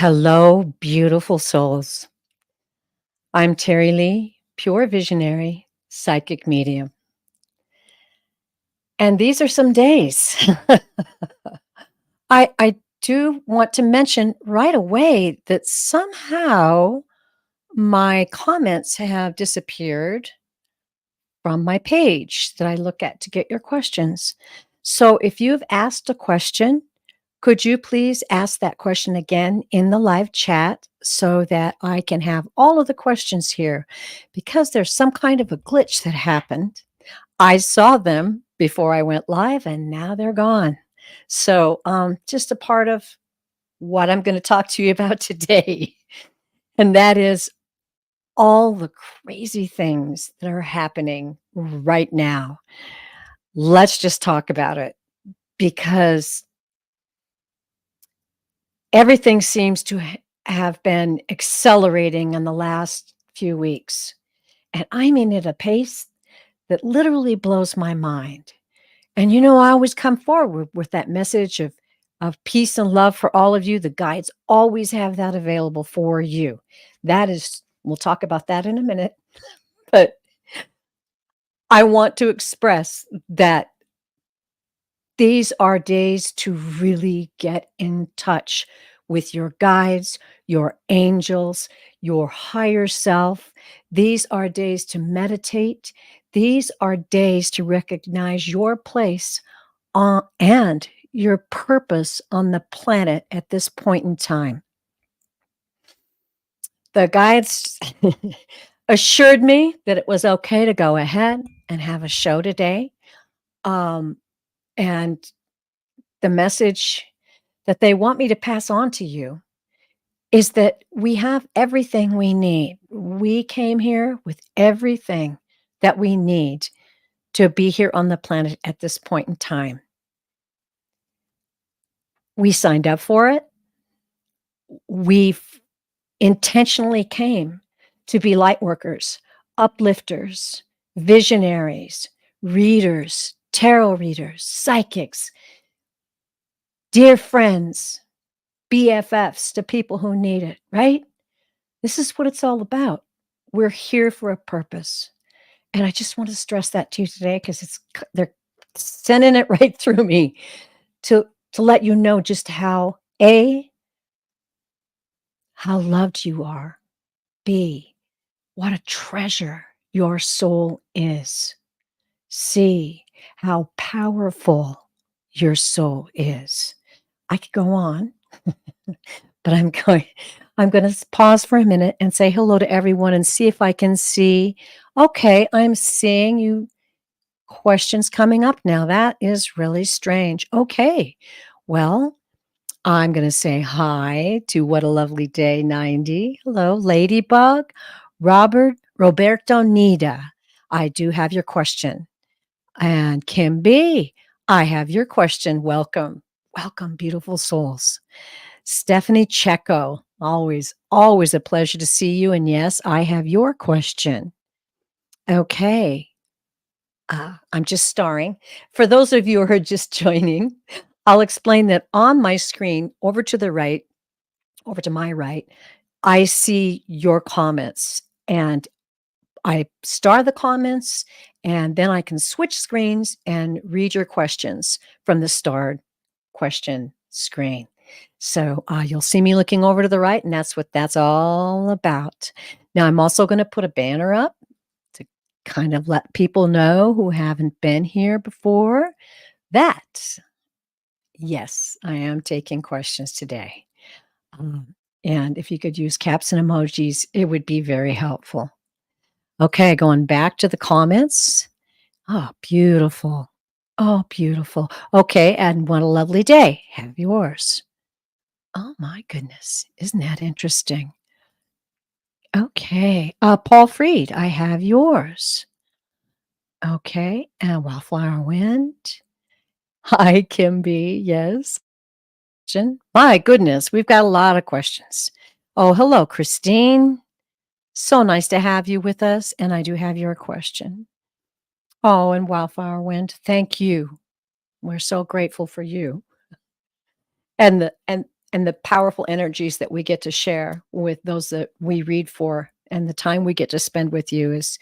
Hello, beautiful souls. I'm Terry Lee, pure visionary, psychic medium. And these are some days. I do want to mention right away that somehow my comments have disappeared from my page that I look at to get your questions. So if you've asked a question, could you please ask that question again in the live chat so that I can have all of the questions here? Because there's some kind of a glitch that happened. I saw them before I went live and now they're gone. So, just a part of what I'm going to talk to you about today. And that is all the crazy things that are happening right now. Let's just talk about it because everything seems to have been accelerating in the last few weeks. And I mean at a pace that literally blows my mind. And I always come forward with that message of peace and love for all of you. The guides always have that available for you. That is, we'll talk about that in a minute. But I want to express that these are days to really get in touch with your guides, your angels, your higher self. These are days to meditate. These are days to recognize your place and your purpose on the planet at this point in time. The guides assured me that it was okay to go ahead and have a show today. And the message that they want me to pass on to you is that we have everything we need. We came here with everything that we need to be here on the planet at this point in time. We signed up for it. We intentionally came to be light workers, uplifters, visionaries, readers, tarot readers, psychics, dear friends, BFFs to people who need it, right? This is what it's all about. We're here for a purpose. And I just want to stress that to you today because they're sending it right through me to let you know just how loved you are. B, what a treasure your soul is. C, how powerful your soul is. I could go on, but I'm going to pause for a minute and say hello to everyone and see if I can see. Okay, I'm seeing you questions coming up now. That is really strange. Okay. Well, I'm going to say hi to What a Lovely Day 90. Hello, Ladybug. Roberto Nida. I do have your question. And Kim B, I have your question. Welcome. Welcome, beautiful souls. Stephanie Checo, always a pleasure to see you. And yes, I have your question. Okay. I'm just starring. For those of you who are just joining, I'll explain that on my screen, over to my right, I see your comments and I star the comments and then I can switch screens and read your questions from the starred question screen. So you'll see me looking over to the right, and that's what that's all about. Now, I'm also going to put a banner up to kind of let people know who haven't been here before that, yes, I am taking questions today. And if you could use caps and emojis, it would be very helpful. Okay, going back to the comments. Oh, beautiful. Oh, beautiful. Okay, and what a lovely day. Have yours. Oh my goodness. Isn't that interesting? Okay. Paul Freed, I have yours. Okay. And Wildflower Wind. Hi, Kim B. Yes. My goodness, we've got a lot of questions. Oh, hello, Christine. So nice to have you with us. And I do have your question. Oh, and Wildflower Wind, thank you. We're so grateful for you. And and the powerful energies that we get to share with those that we read for, and the time we get to spend with you is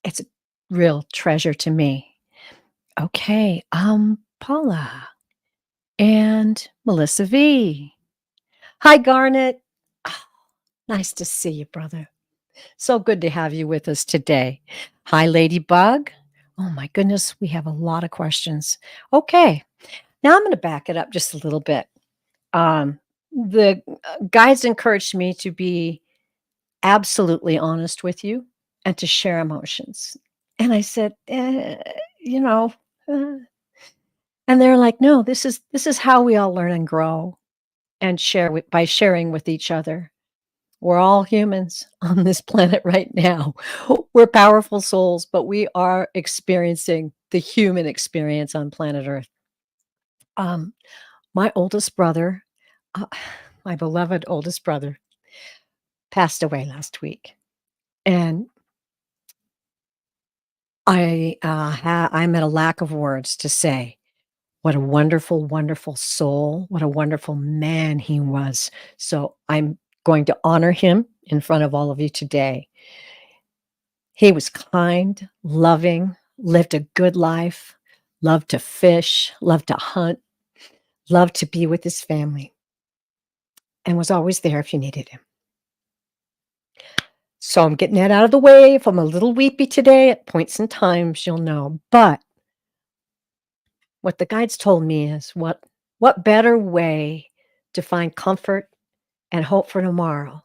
it's a real treasure to me. Okay, Paula and Melissa V. Hi, Garnet. Oh, nice to see you, brother. So good to have you with us today. Hi, Ladybug. Oh my goodness, we have a lot of questions. Okay, now I'm going to back it up just a little bit. The guides encouraged me to be absolutely honest with you and to share emotions. And I said, you know, uh, and they're like, no, this is how we all learn and grow and share by sharing with each other. We're all humans on this planet right now. We're powerful souls, but we are experiencing the human experience on planet Earth. Um, my oldest brother, uh, my beloved oldest brother, passed away last week, and I'm at a lack of words to say what a wonderful, wonderful soul, what a wonderful man he was. So I'm going to honor him in front of all of you today. He was kind, loving, lived a good life, loved to fish, loved to hunt, loved to be with his family, and was always there if you needed him. So I'm getting that out of the way. If I'm a little weepy today at points and times, you'll know. But what the guides told me is what better way to find comfort and hope for tomorrow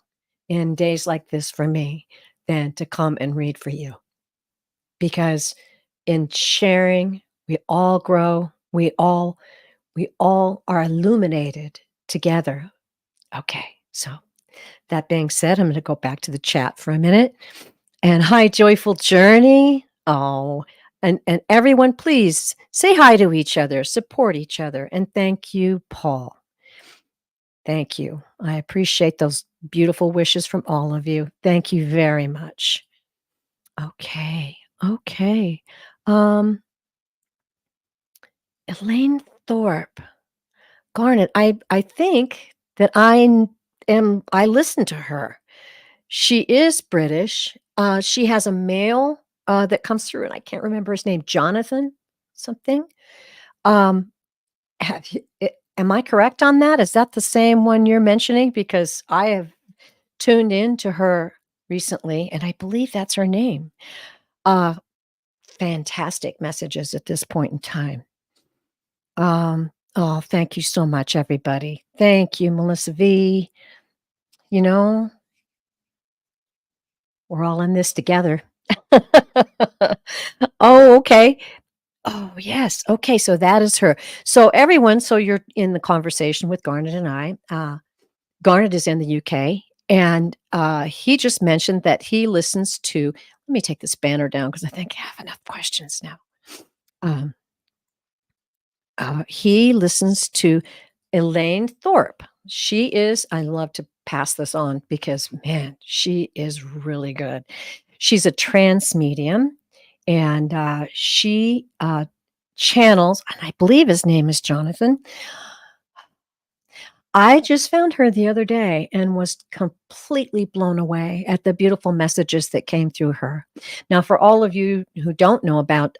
in days like this for me than to come and read for you. Because in sharing, we all grow, we all are illuminated together. Okay, so that being said, I'm going to go back to the chat for a minute. And hi, Joyful Journey. Oh, and everyone, please say hi to each other, support each other, and thank you, Paul. Thank you. I appreciate those beautiful wishes from all of you. Thank you very much. Okay, okay. Um, Elaine Thorpe. Garnet, I think that I listened to her. She is British. She has a male, that comes through, and I can't remember his name, Jonathan something. Um, have you am I correct on that? Is that the same one you're mentioning? Because I have tuned in to her recently, and I believe that's her name. Uh, Fantastic messages at this point in time. Oh, thank you so much, everybody. Thank you, Melissa V. You know, we're all in this together. Oh, okay. Oh, yes. Okay, so that is her. So everyone, so you're in the conversation with Garnet and I. Garnet is in the UK, and he just mentioned that he listens to. Let me take this banner down because I think I have enough questions now. Um, he listens to Elaine Thorpe. She is, I love to pass this on because, man, she is really good. She's a trance medium, and she channels, and I believe his name is Jonathan. I just found her the other day and was completely blown away at the beautiful messages that came through her. Now, for all of you who don't know about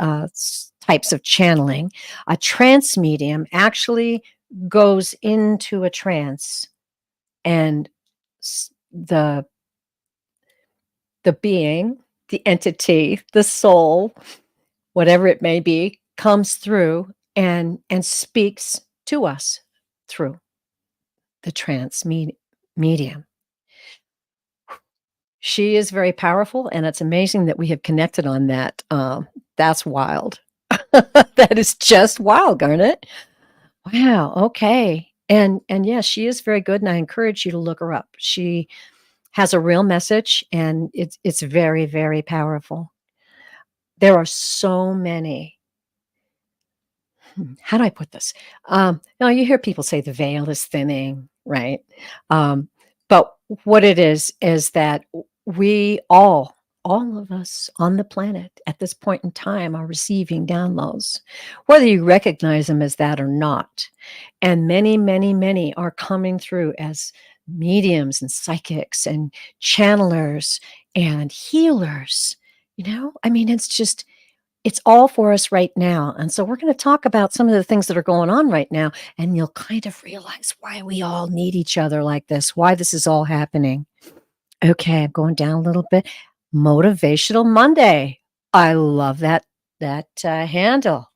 types of channeling, a trance medium actually goes into a trance, and the being, the entity, the soul, whatever it may be, comes through and speaks to us through the trance medium. She is very powerful, and it's amazing that we have connected on that. That's wild. That is just wild, Garnet. Wow. Okay. And yes, she is very good, and I encourage you to look her up. She has a real message, and it's very, very powerful. There are so many. How do I put this? You hear people say the veil is thinning, right? But what it is that we all all of us on the planet at this point in time are receiving downloads, whether you recognize them as that or not. And many, many, many are coming through as mediums and psychics and channelers and healers. I mean, it's all for us right now. And so we're going to talk about some of the things that are going on right now, and you'll kind of realize why we all need each other like this, why this is all happening. Okay, I'm going down a little bit. Motivational Monday. I love that handle.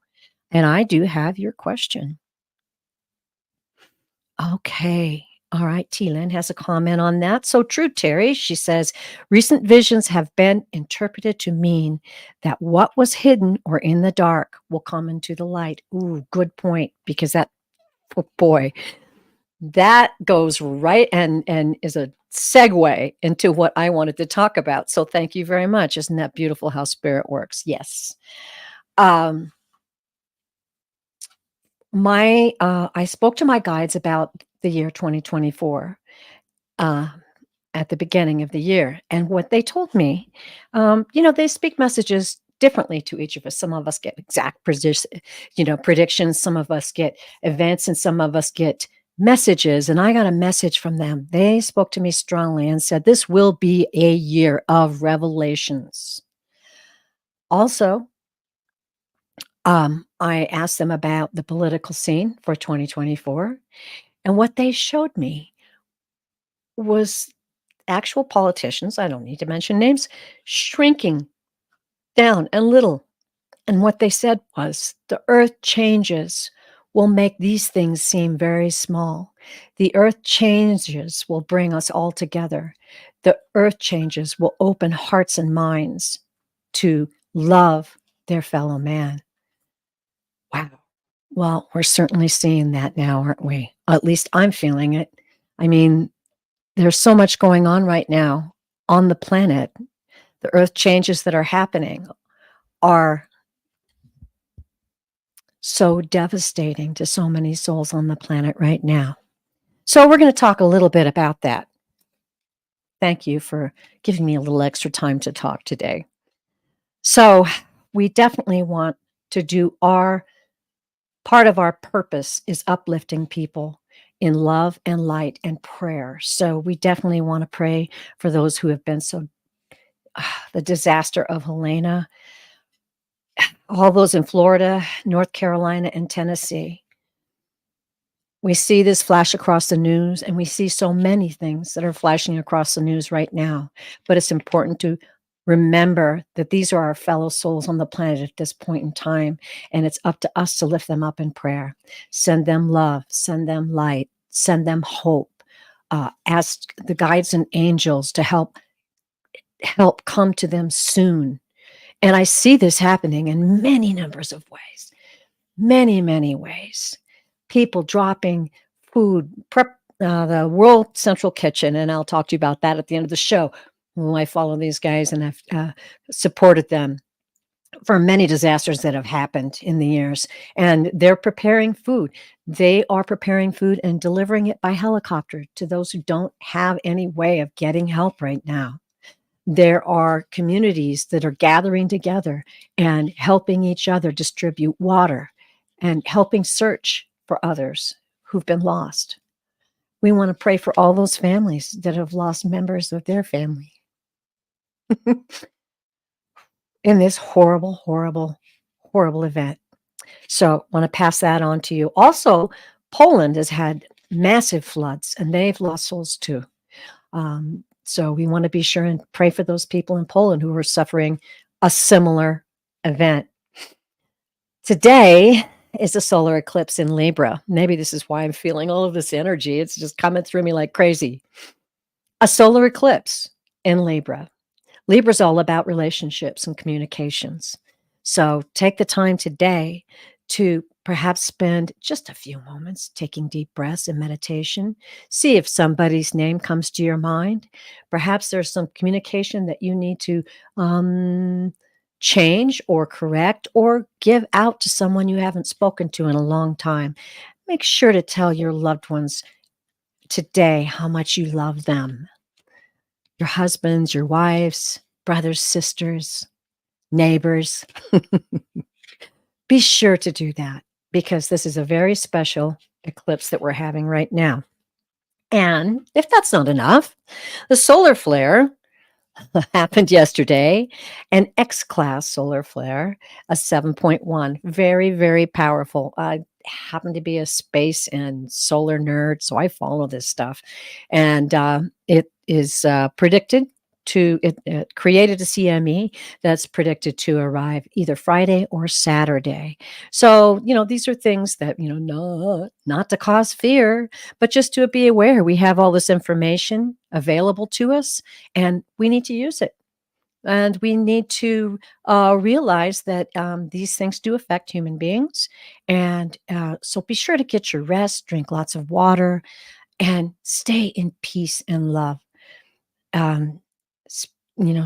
And I do have your question. Okay. All right. T-Lyn has a comment on that. So true, Terry. She says, recent visions have been interpreted to mean that what was hidden or in the dark will come into the light. Ooh, good point. Because oh boy, that goes right and is a segue into what I wanted to talk about. So thank you very much. Isn't that beautiful how spirit works? Yes. I spoke to my guides about the year 2024 at the beginning of the year, and what they told me, they speak messages differently to each of us. Some of us get exact predictions. Some of us get events, and some of us get messages. And I got a message from them. They spoke to me strongly and said, "This will be a year of revelations." Also, I asked them about the political scene for 2024, and what they showed me was actual politicians, I don't need to mention names, shrinking down a little. And what they said was, the earth changes will make these things seem very small. The earth changes will bring us all together. The earth changes will open hearts and minds to love their fellow man. Wow. Well, we're certainly seeing that now, aren't we? At least I'm feeling it. I mean, there's so much going on right now on the planet. The earth changes that are happening are so devastating to so many souls on the planet right now. So we're going to talk a little bit about that. Thank you for giving me a little extra time to talk today. So we definitely want to do part of our purpose is uplifting people in love and light and prayer. So we definitely want to pray for those who have been the disaster of Helena, all those in Florida, North Carolina, and Tennessee. We see this flash across the news, and we see so many things that are flashing across the news right now. But it's important to remember that these are our fellow souls on the planet at this point in time, and it's up to us to lift them up in prayer. Send them love, send them light, send them hope. Ask the guides and angels to help come to them soon. And I see this happening in many numbers of ways, many, many ways. People dropping food, the World Central Kitchen, and I'll talk to you about that at the end of the show. I follow these guys, and I've supported them for many disasters that have happened in the years. And they're preparing food. They are preparing food and delivering it by helicopter to those who don't have any way of getting help right now. There are communities that are gathering together and helping each other distribute water and helping search for others who've been lost. We want to pray for all those families that have lost members of their family in this horrible, horrible, horrible event. So I want to pass that on to you. Also, Poland has had massive floods, and they've lost souls too. So we want to be sure and pray for those people in Poland who are suffering a similar event. Today is a solar eclipse in Libra. Maybe this is why I'm feeling all of this energy. It's just coming through me like crazy. A solar eclipse in Libra. Libra's all about relationships and communications. So take the time today to perhaps spend just a few moments taking deep breaths and meditation. See if somebody's name comes to your mind. Perhaps there's some communication that you need to change or correct or give out to someone you haven't spoken to in a long time. Make sure to tell your loved ones today how much you love them. Your husbands, your wives, brothers, sisters, neighbors. Be sure to do that because this is a very special eclipse that we're having right now. And if that's not enough, the solar flare happened yesterday, an X-class solar flare, a 7.1, very, very powerful. I happen to be a space and solar nerd, so I follow this stuff. And it is predicted to, it created a CME that's predicted to arrive either Friday or Saturday. So, these are things that, not to cause fear, but just to be aware we have all this information available to us and we need to use it. And we need to realize that these things do affect human beings. And so be sure to get your rest, drink lots of water, and stay in peace and love. Um,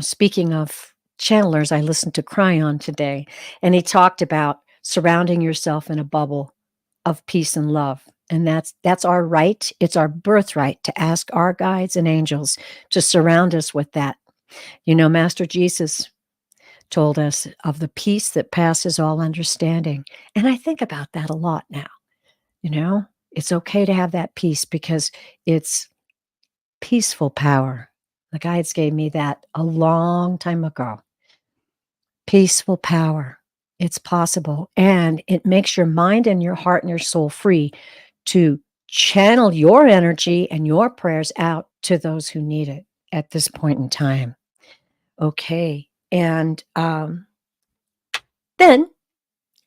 speaking of channelers, I listened to Cryon today, and he talked about surrounding yourself in a bubble of peace and love. And that's our right. It's our birthright to ask our guides and angels to surround us with that. Master Jesus told us of the peace that passes all understanding. And I think about that a lot now. It's okay to have that peace because it's peaceful power. The guides gave me that a long time ago. Peaceful power. It's possible. And it makes your mind and your heart and your soul free to channel your energy and your prayers out to those who need it at this point in time. Okay. And then,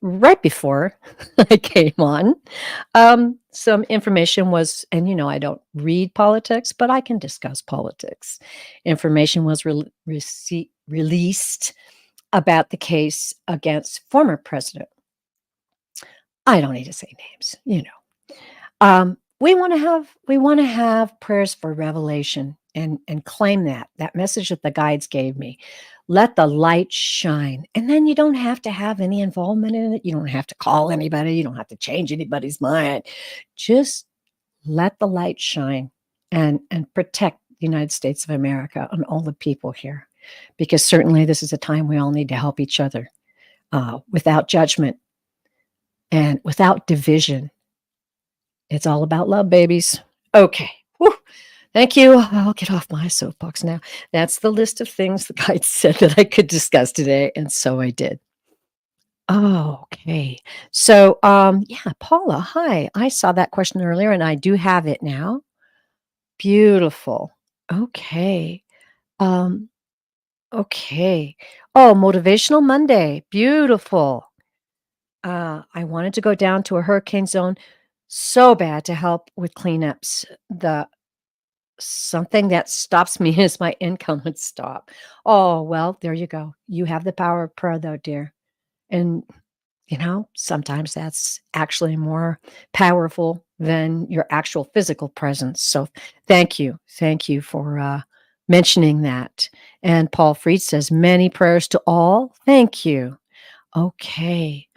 right before I came on, some information was, and I don't read politics, but I can discuss politics. Information was released about the case against former president. I don't need to say names, we want to have prayers for revelation and claim that message that the guides gave me. Let the light shine. And then you don't have to have any involvement in it. You don't have to call anybody. You don't have to change anybody's mind. Just let the light shine and protect the United States of America and all the people here. Because certainly this is a time we all need to help each other without judgment and without division. It's all about love, babies. Okay. Whew. Thank you. I'll get off my soapbox now. That's the list of things the guide said that I could discuss today, and so I did. Oh, okay. So, yeah, Paula, hi. I saw that question earlier, and I do have it now. Beautiful. Okay. Um, okay. Oh, Motivational Monday. Beautiful. I wanted to go down to a hurricane zone so bad to help with cleanups. Something that stops me is my income would stop. Oh, well, there you go. You have the power of prayer, though, dear. And, sometimes that's actually more powerful than your actual physical presence. So thank you. Thank you for mentioning that. And Paul Fried says, many prayers to all. Thank you. Okay.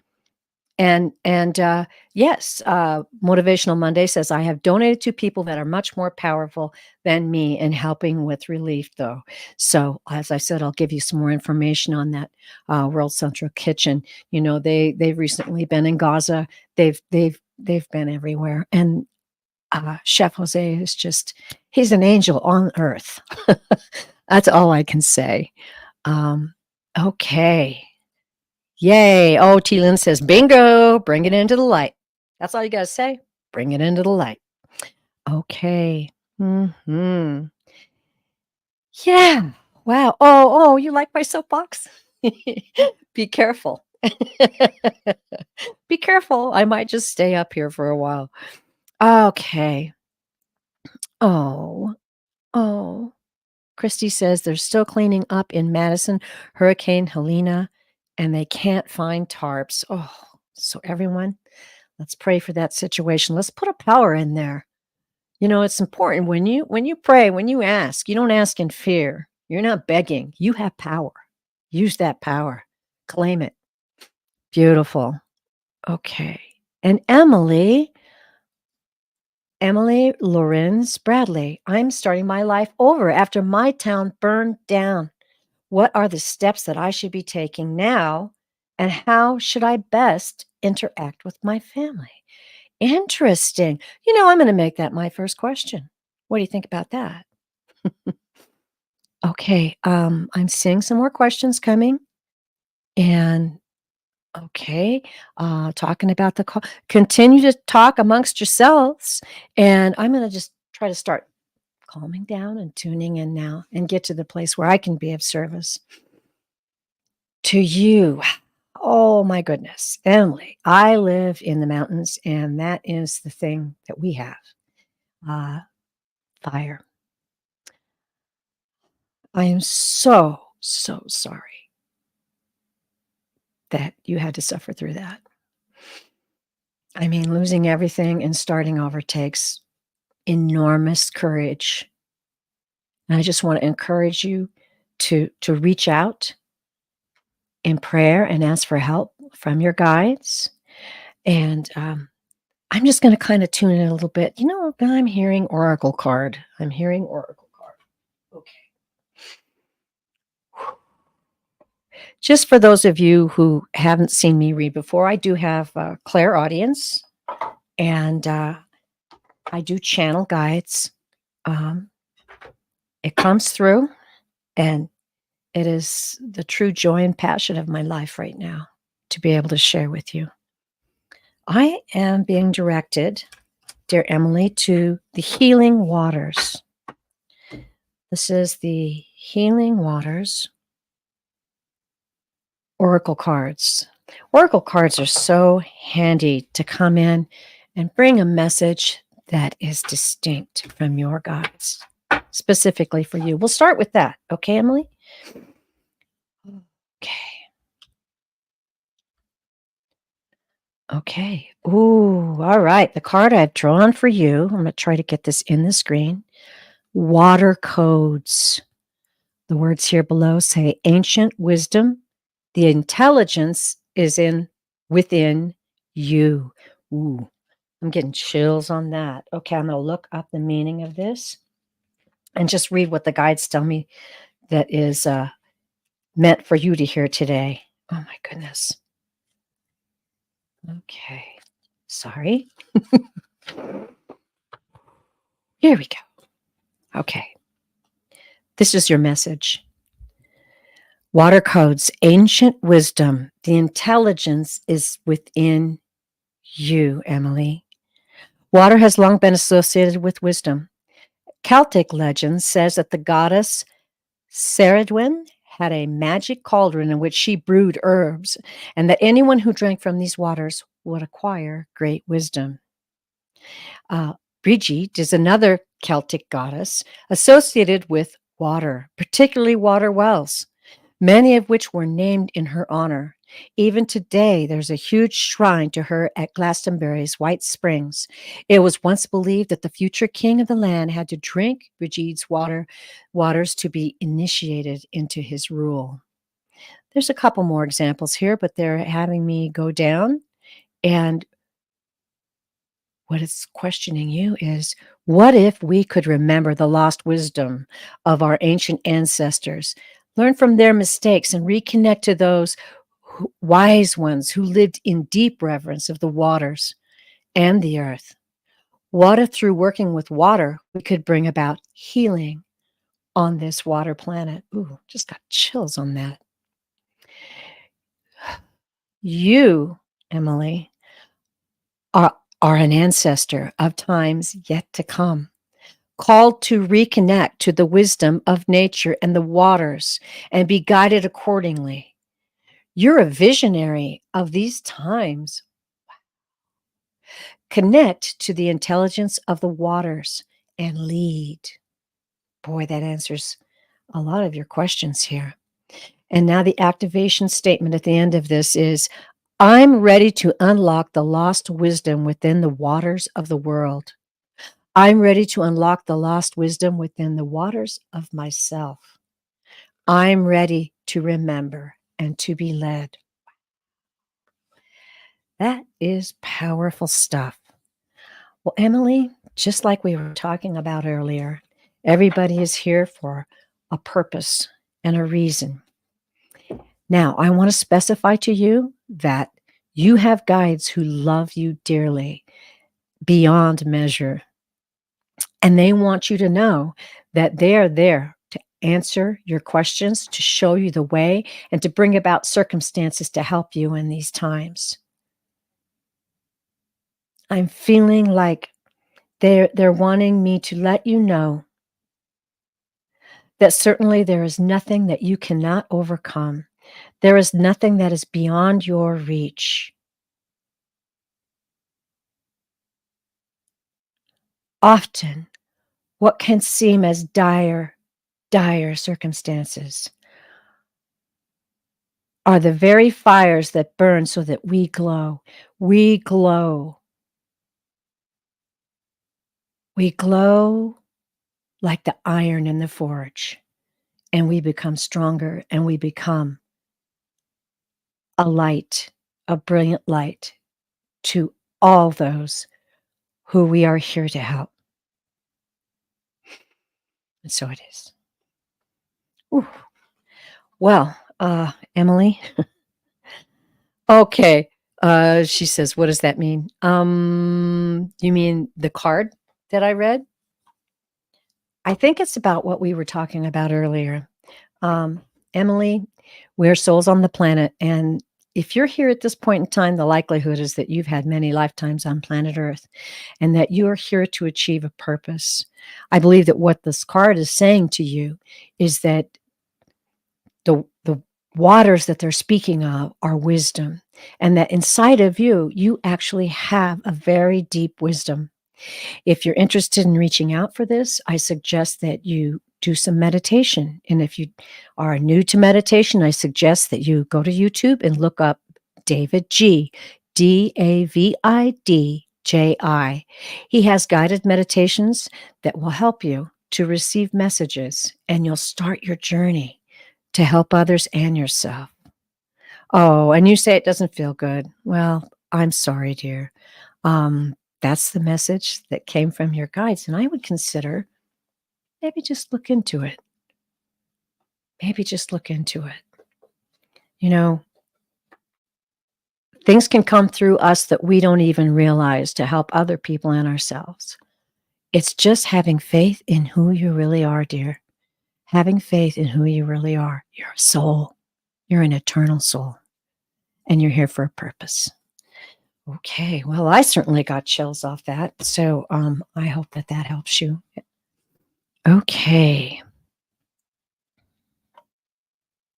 And yes, Motivational Monday says, I have donated to people that are much more powerful than me in helping with relief, though. So, as I said, I'll give you some more information on that World Central Kitchen. They've recently been in Gaza. They've been everywhere. And Chef Jose is he's an angel on earth. That's all I can say. Okay. Yay. Oh, T. Lynn says, bingo, bring it into the light. That's all you got to say. Bring it into the light. Okay. Yeah. Wow. Oh, you like my soapbox? Be careful. Be careful. I might just stay up here for a while. Okay. Oh. Christy says they're still cleaning up in Madison, Hurricane Helena, and they can't find tarps. Oh, so everyone, let's pray for that situation. Let's put a power in there. It's important when you pray, when you ask, you don't ask in fear. You're not begging. You have power. Use that power. Claim it. Beautiful. Okay. And Emily Lorenz Bradley, I'm starting my life over after my town burned down. What are the steps that I should be taking now? And how should I best interact with my family? Interesting. I'm going to make that my first question. What do you think about that? Okay, I'm seeing some more questions coming. And okay, talking about continue to talk amongst yourselves. And I'm going to just try to start calming down and tuning in now and get to the place where I can be of service to you. Oh my goodness, Emily, I live in the mountains, and that is the thing that we have, uh, fire. I am so, so sorry that you had to suffer through that. I mean, losing everything and starting over takes enormous courage. And I just want to encourage you to reach out in prayer and ask for help from your guides. And I'm just going to kind of tune in a little bit. I'm hearing Oracle card. I'm hearing Oracle card. Okay. Just for those of you who haven't seen me read before, I do have a clairaudience, and I do channel guides. It comes through, and it is the true joy and passion of my life right now to be able to share with you. I am being directed, dear Emily, to the healing waters. This is the healing waters oracle cards. Oracle cards are so handy to come in and bring a message that is distinct from your guides, specifically for you. We'll start with that. Okay, Emily? Okay. Okay. Ooh, all right. The card I've drawn for you, I'm going to try to get this in the screen. Water codes. The words here below say ancient wisdom. The intelligence is within you. Ooh, I'm getting chills on that. Okay, I'm going to look up the meaning of this and just read what the guides tell me that is meant for you to hear today. Oh my goodness. Okay. Sorry. Here we go. Okay. This is your message. Water codes, ancient wisdom. The intelligence is within you, Emily. Water has long been associated with wisdom. Celtic legend says that the goddess Ceridwen had a magic cauldron in which she brewed herbs, and that anyone who drank from these waters would acquire great wisdom. Brigitte is another Celtic goddess associated with water, particularly water wells, many of which were named in her honor. Even today, there's a huge shrine to her at Glastonbury's White Springs. It was once believed that the future king of the land had to drink Brigitte's waters to be initiated into his rule. There's a couple more examples here, but they're having me go down. And what it's questioning you is, what if we could remember the lost wisdom of our ancient ancestors, learn from their mistakes, and reconnect to those wise ones who lived in deep reverence of the waters and the earth? What if through working with water, we could bring about healing on this water planet? Ooh, just got chills on that. You, Emily, are an ancestor of times yet to come, called to reconnect to the wisdom of nature and the waters and be guided accordingly. You're a visionary of these times. Connect to the intelligence of the waters and lead. Boy, that answers a lot of your questions here. And now the activation statement at the end of this is, I'm ready to unlock the lost wisdom within the waters of the world. I'm ready to unlock the lost wisdom within the waters of myself. I'm ready to remember and to be led. That is powerful stuff. Well, Emily, just like we were talking about earlier, everybody is here for a purpose and a reason. Now, I want to specify to you that you have guides who love you dearly, beyond measure. And they want you to know that they are there to answer your questions, to show you the way, and to bring about circumstances to help you in these times. I'm feeling like they're wanting me to let you know that certainly there is nothing that you cannot overcome. There is nothing that is beyond your reach. Often, what can seem as dire circumstances are the very fires that burn so that we glow. We glow. We glow like the iron in the forge, and we become stronger, and we become a light, a brilliant light to all those who we are here to help. And so it is. Ooh. Well, Emily. Okay. She says, what does that mean? You mean the card that I read? I think it's about what we were talking about earlier. Emily, we're souls on the planet. And if you're here at this point in time, the likelihood is that you've had many lifetimes on planet Earth and that you are here to achieve a purpose. I believe that what this card is saying to you is that the waters that they're speaking of are wisdom, and that inside of you, you actually have a very deep wisdom. If you're interested in reaching out for this, I suggest that you do some meditation. And if you are new to meditation, I suggest that you go to YouTube and look up David G, Davidji. He has guided meditations that will help you to receive messages, and you'll start your journey to help others and yourself. Oh, and you say it doesn't feel good. Well, I'm sorry, dear. That's the message that came from your guides. And I would consider maybe just look into it. Maybe just look into it. You know, things can come through us that we don't even realize to help other people and ourselves. It's just having faith in who you really are, dear. Having faith in who you really are. You're a soul. You're an eternal soul. And you're here for a purpose. Okay, well, I certainly got chills off that. So I hope that helps you. Okay.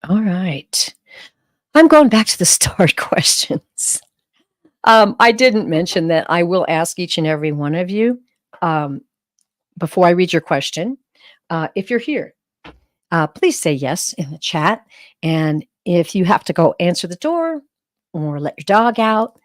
All right. I'm going back to the star questions. I didn't mention that I will ask each and every one of you before I read your question. If you're here, please say yes in the chat. And if you have to go answer the door or let your dog out,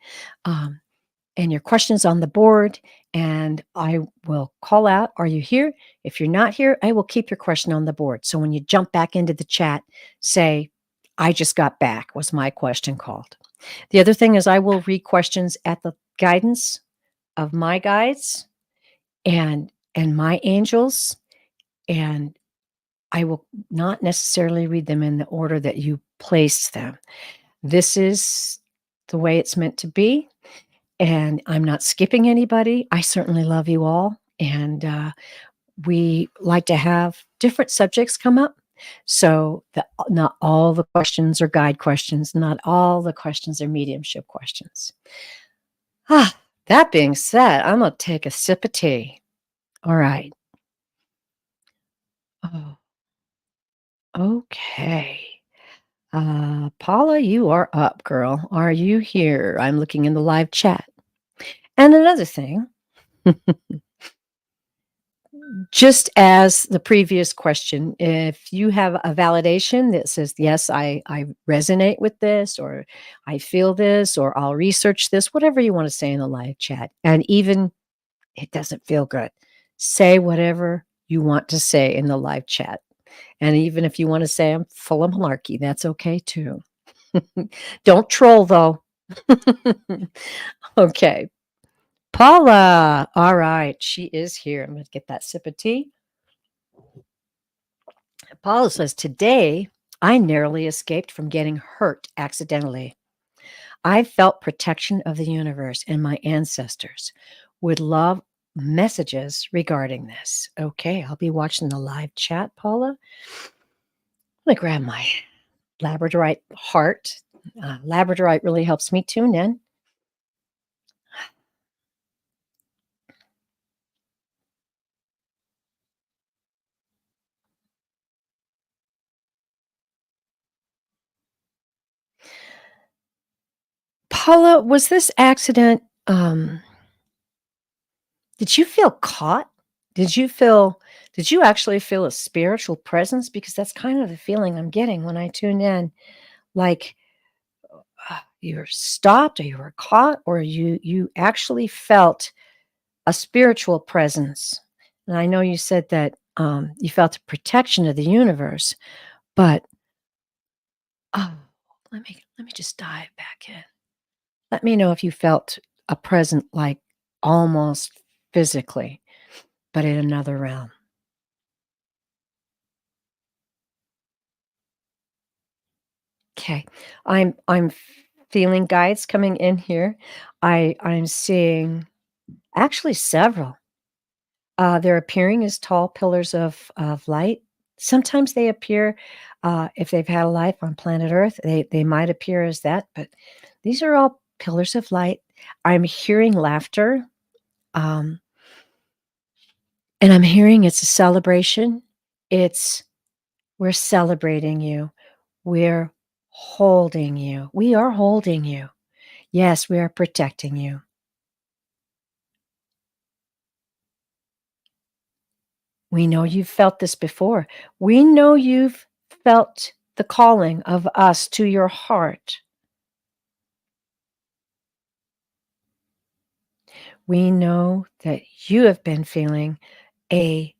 and your question's on the board, and I will call out, are you here? If you're not here, I will keep your question on the board. So when you jump back into the chat, say, I just got back, was my question called. The other thing is I will read questions at the guidance of my guides and my angels, and I will not necessarily read them in the order that you place them. This is the way it's meant to be. And I'm not skipping anybody. I certainly love you all. And we like to have different subjects come up. So not all the questions are guide questions. Not all the questions are mediumship questions. That being said, I'm going to take a sip of tea. All right. Oh, okay. Paula, you are up, girl. Are you here? I'm looking in the live chat. And another thing, just as the previous question, if you have a validation that says, yes, I resonate with this, or I feel this, or I'll research this, whatever you want to say in the live chat, and even it doesn't feel good, say whatever you want to say in the live chat. And even if you want to say I'm full of malarkey, that's okay too. Don't troll though. Okay. Paula. All right. She is here. I'm going to get that sip of tea. Paula says, today I narrowly escaped from getting hurt accidentally. I felt protection of the universe, and my ancestors would love messages regarding this. Okay, I'll be watching the live chat, Paula. I'm going to grab my labradorite heart. Labradorite really helps me tune in. Paula, was this accident, did you feel caught? Did you actually feel a spiritual presence? Because that's kind of the feeling I'm getting when I tune in. Like you were stopped, or you were caught, or you actually felt a spiritual presence. And I know you said that you felt a protection of the universe, but oh, let me just dive back in. Let me know if you felt a present, like almost physically, but in another realm. Okay. I'm feeling guides coming in here. I'm seeing actually several. They're appearing as tall pillars of light. Sometimes they appear, if they've had a life on planet Earth, they might appear as that, but these are all pillars of light. I'm hearing laughter, um, and I'm hearing it's a celebration. It's We're celebrating you. We're holding you. We are holding you. Yes, we are protecting you. We know you've felt this before. We know you've felt the calling of us to your heart. We know that you have been feeling a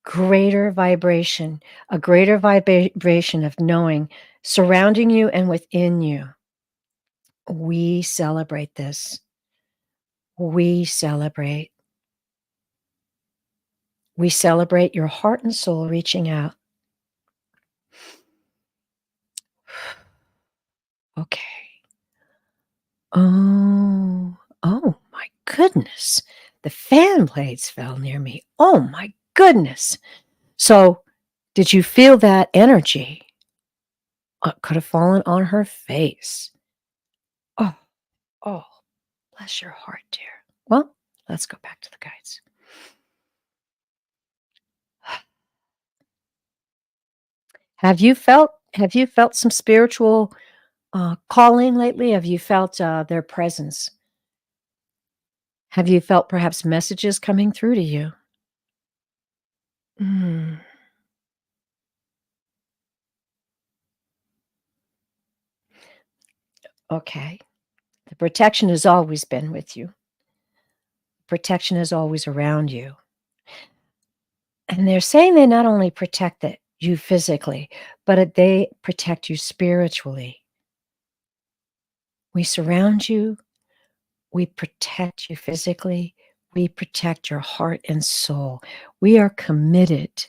a greater vibration of knowing surrounding you and within you. We celebrate this. We celebrate. We celebrate your heart and soul reaching out. Okay. Oh my goodness. The fan blades fell near me. Oh my goodness. So, did you feel that energy? Could have fallen on her face. Oh, oh, bless your heart, dear. Well, let's go back to the guides. Have you felt some spiritual calling lately? Have you felt their presence? Have you felt perhaps messages coming through to you? Mm, okay. The protection has always been with you. Protection is always around you. And they're saying they not only protect you physically, but they protect you spiritually. We surround you, we protect you physically, we protect your heart and soul. We are committed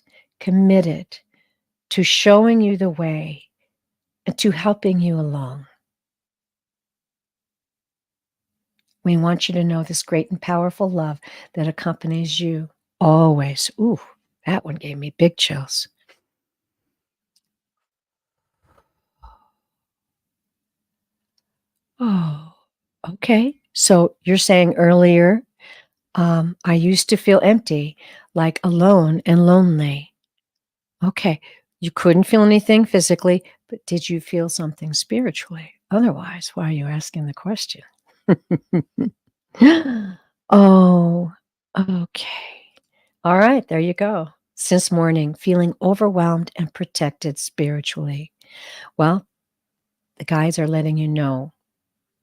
to showing you the way and to helping you along. We want you to know this great and powerful love that accompanies you always. Ooh, that one gave me big chills. Oh, okay. So you're saying earlier, I used to feel empty, like alone and lonely. Okay. You couldn't feel anything physically, but did you feel something spiritually? Otherwise, why are you asking the question? Oh, okay. All right, there you go. Since morning, feeling overwhelmed and protected spiritually. Well, the guides are letting you know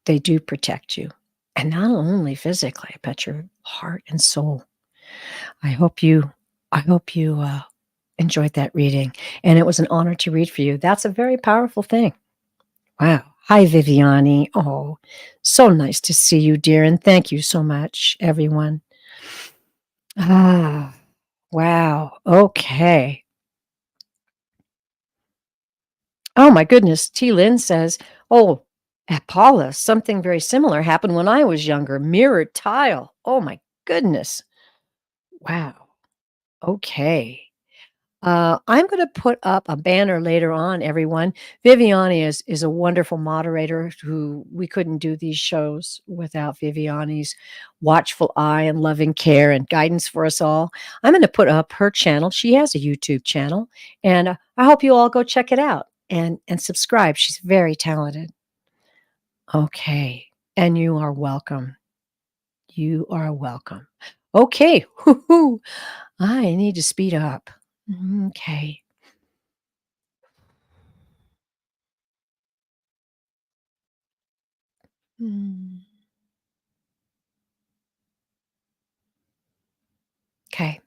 they do protect you, and not only physically, but your heart and soul. I hope you enjoyed that reading, and it was an honor to read for you. That's a very powerful thing. Wow. Hi, Viviani. Oh, so nice to see you, dear, and thank you so much, everyone. Ah, wow. Okay. Oh my goodness. T. Lynn says, "Oh, at Paula, something very similar happened when I was younger. Mirrored tile. Oh my goodness. Wow. Okay. I'm going to put up a banner later on, everyone. Viviani is a wonderful moderator who we couldn't do these shows without Viviani's watchful eye and loving care and guidance for us all. I'm going to put up her channel. She has a YouTube channel, and I hope you all go check it out and subscribe. She's very talented. Okay, and you are welcome. You are welcome. Okay, whoo-hoo. I need to speed up. Okay. Mm. Okay,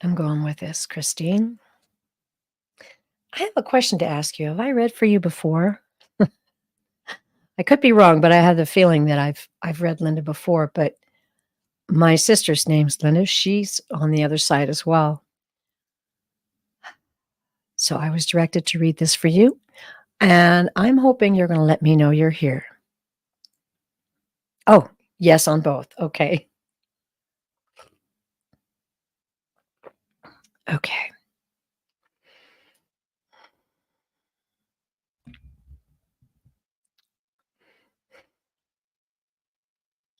I'm going with this, Christine. I have a question to ask you. Have I read for you before? I could be wrong, but I have the feeling that I've read Linda before, but my sister's name's Linda. She's on the other side as well. So I was directed to read this for you, and I'm hoping you're going to let me know you're here. Oh, yes on both. Okay. Okay.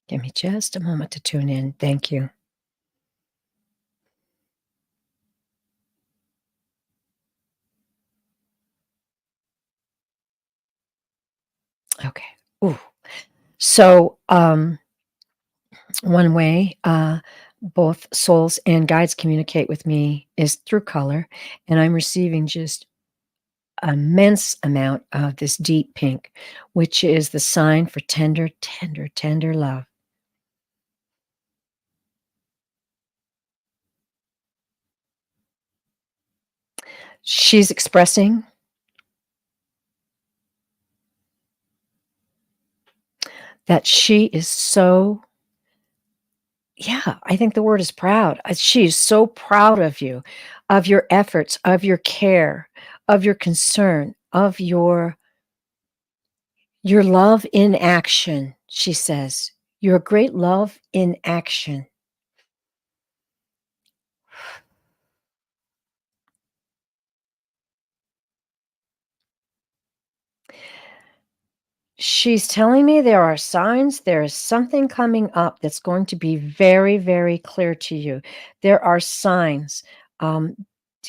Give me just a moment to tune in. Thank you. Okay. Ooh. So, one way both souls and guides communicate with me is through color, and I'm receiving just immense amount of this deep pink, which is the sign for tender, tender, tender love. She's expressing that she is so, yeah, I think the word is proud. She is so proud of your efforts, of your care, of your concern, of your love in action, she says. Your great love in action. She's telling me there are signs, there is something coming up that's going to be very, very clear to you. There are signs, um,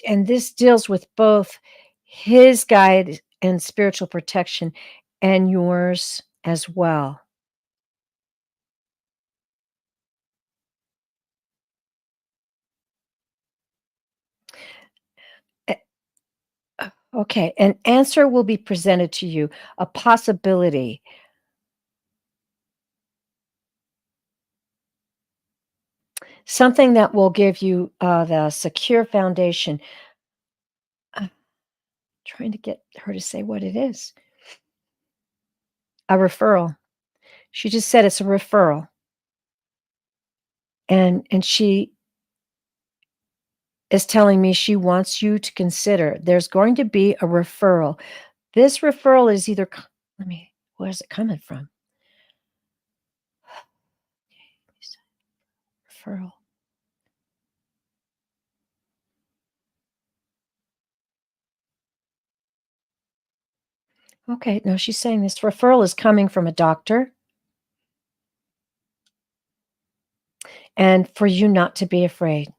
and this deals with both his guide and spiritual protection and yours as well. Eh, Okay, an answer will be presented to you, a possibility. Something that will give you the secure foundation. I'm trying to get her to say what it is. A referral. She just said it's a referral. And she is telling me she wants you to consider there's going to be a referral. This referral is either let me where's it coming from? Referral. Okay, no, she's saying this referral is coming from a doctor and for you not to be afraid.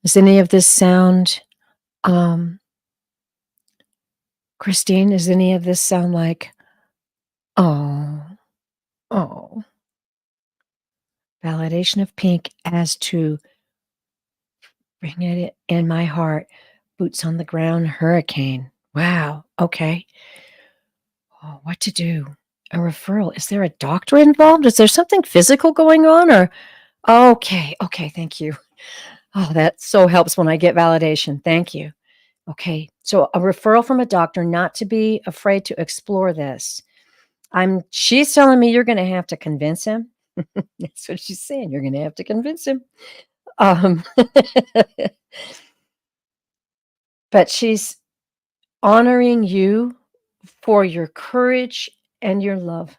Does any of this sound, um, Christine, does any of this sound like, oh, oh, validation of pink as to bring it in my heart, boots on the ground, hurricane. Wow. Okay. Oh, what to do? A referral. Is there a doctor involved? Is there something physical going on? Or okay, okay, thank you. Oh, that so helps when I get validation. Thank you. Okay. So a referral from a doctor, not to be afraid to explore this. She's telling me you're gonna have to convince him. That's what she's saying. You're gonna have to convince him. Um, but she's honoring you for your courage and your love.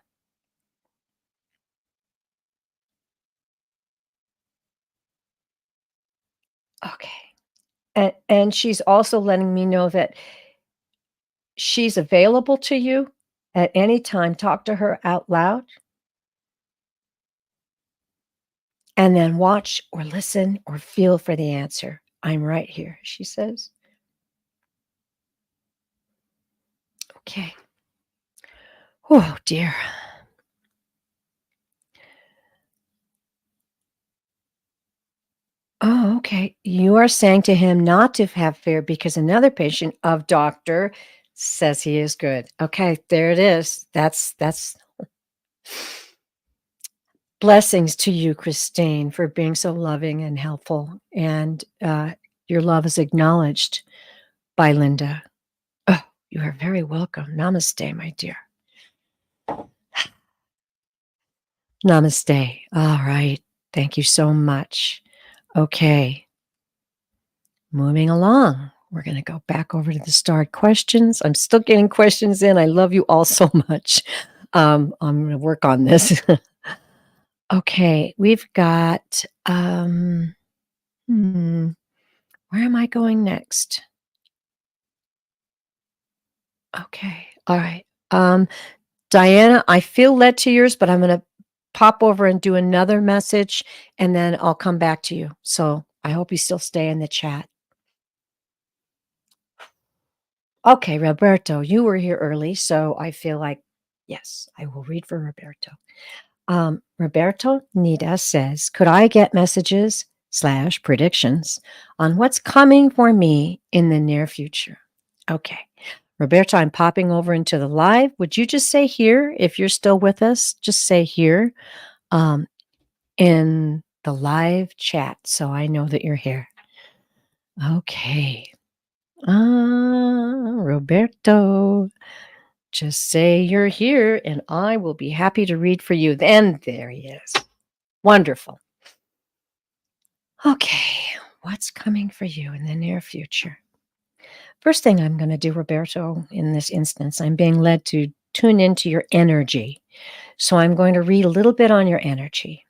Okay. And she's also letting me know that she's available to you at any time. Talk to her out loud and then watch or listen or feel for the answer. I'm right here, she says. Okay. Oh, dear. Oh, okay. You are saying to him not to have fear because another patient of doctor says he is good. Okay, there it is. That's blessings to you, Christine, for being so loving and helpful. And your love is acknowledged by Linda. Oh, you are very welcome. Namaste, my dear. Namaste. All right. Thank you so much. Okay. Moving along. We're going to go back over to the starred questions. I'm still getting questions in. I love you all so much. I'm going to work on this. Okay. We've got, where am I going next? Okay. All right. Diana, I feel led to yours, but I'm going to pop over and do another message and then I'll come back to you. So I hope you still stay in the chat. Okay, Roberto, you were here early, so I feel like, yes, I will read for Roberto. Roberto Nida says, could I get messages / predictions on what's coming for me in the near future? Okay. Roberto, I'm popping over into the live. Would you just say here, if you're still with us, just say here in the live chat so I know that you're here. Okay. Roberto, just say you're here and I will be happy to read for you. Then there he is. Wonderful. Okay. What's coming for you in the near future? First thing I'm going to do, Roberto, in this instance, I'm being led to tune into your energy. So I'm going to read a little bit on your energy.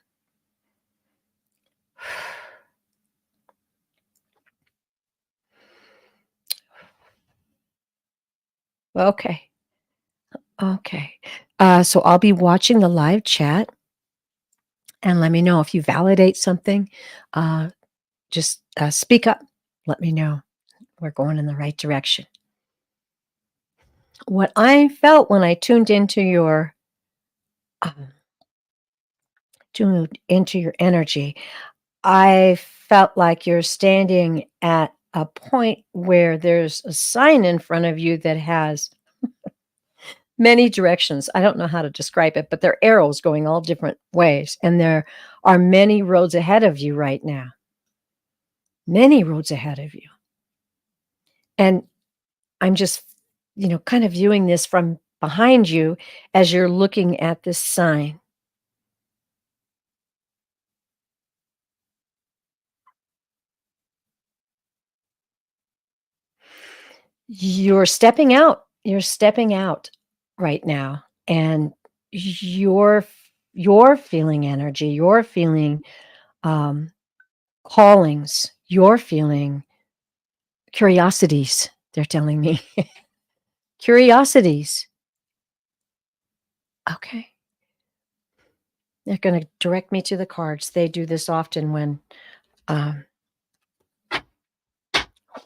Okay. Okay. So I'll be watching the live chat and let me know if you validate something. Just speak up. Let me know we're going in the right direction. What I felt when I tuned into your energy, I felt like you're standing at a point where there's a sign in front of you that has many directions. I don't know how to describe it, but there are arrows going all different ways. And there are many roads ahead of you right now. Many roads ahead of you. And I'm just, kind of viewing this from behind you as you're looking at this sign. You're stepping out. You're stepping out right now. And you're feeling energy. You're feeling callings. You're feeling curiosities, they're telling me. Curiosities. Okay. They're going to direct me to the cards. They do this often when